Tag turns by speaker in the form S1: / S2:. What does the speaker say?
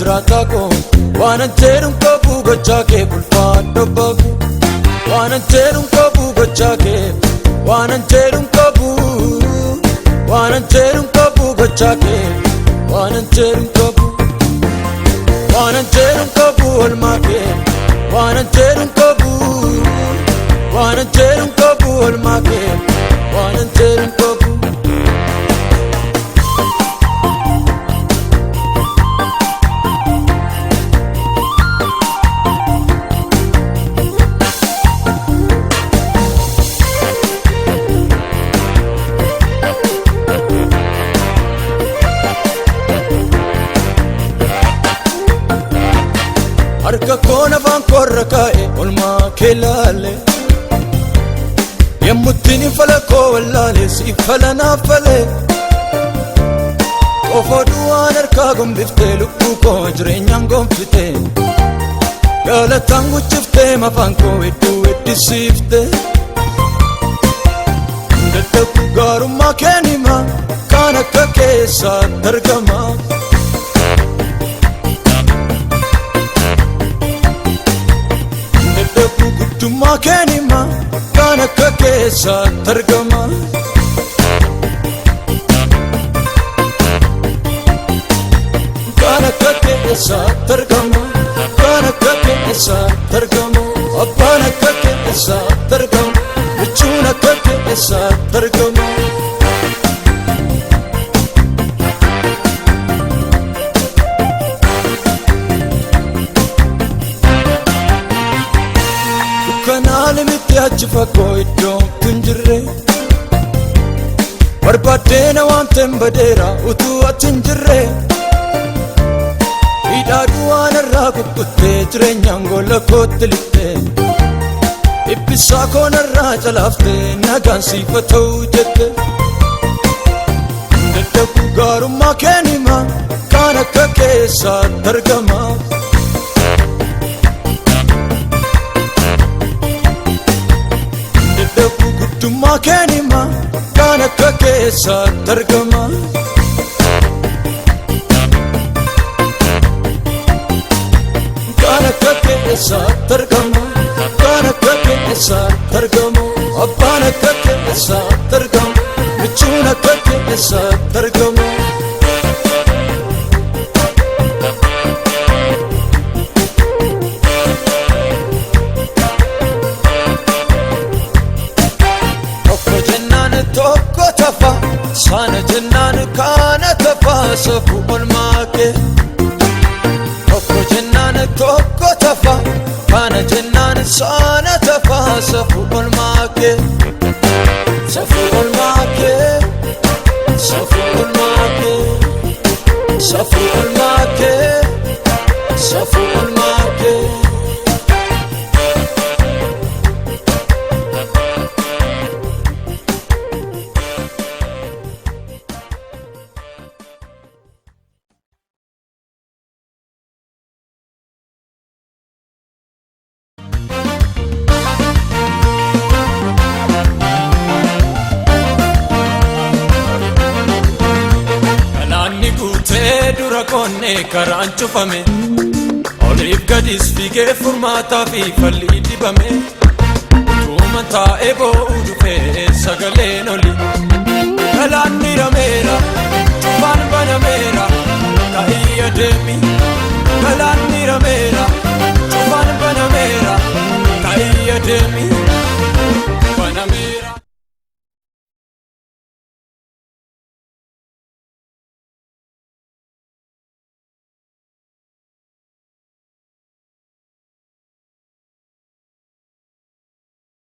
S1: jiraataako waanan jedhuun qabu gochaa kee bulfaadho baku waanan jedhuun qabu gochaa kee waanan jedhuun qabu waanan jedhuun qabu gochaa kee waanan jedhuun qabu waanan jedhuun qabu olmaa kee waanan jedhuun qabu waanan jedhuun qabu olmaa kee waanan jedhuun qabu. Harka koon afaan korra kaa'e olmaa kee laale yemmuttiin fala koo wallaale si fala naaf fale qofoo du'aan harkaa gombiftee lubbuu koo jireenyaan gonfite galataan guchiftee mafaan koo hedduu heddisiifte dadhabdu gaarummaa keen hima kaan akka keessaatti argama. Guddummaa keen hima kaan akka keessaatti argama. Kaan akka keessaatti argama. Kaan akka keessaatti argama. Abbaan akka keessaatti argama. Michuun akka keessaatti argama. Kanaalimitti achi fagoo iddoon tun jirre barbaadeena waamteen badeera utuu ati hin jirre hidhaa du'aan irraa kukkuttee jireenyaan gola kootti liftee ibbisaa koon irraa calaaftee nagaan siifa ta'uu jette dadhabdu gaarummaa keen hima kaan akka keessaatti argama. Guddummaa keen hima kaan akka keessaatti argama. Kaan akka keessaatti argama. Kaan akka keessaatti argama. Abbaan akka keessaatti argama. Michuun akka keessaatti argama. Tokko tafa sana jennaan kaana tafa safuu olmaa kee. Tokko jennaan tokko tafa kana jennaan sana tafa safuu olmaa kee. Safuu olmaa kee. Safuu olmaa kee. Safuu olmaa kee. Safuu olmaa kee. Dura konne karaan cufame oliif gadis fiigee furmaataa fi falli dibame tuuma taa'ee boo'u dhufee sagaleen oli galaanni rameera cufaan banameera ka'ii adeemi galaanni rameera cufaan banameera ka'ii adeemi.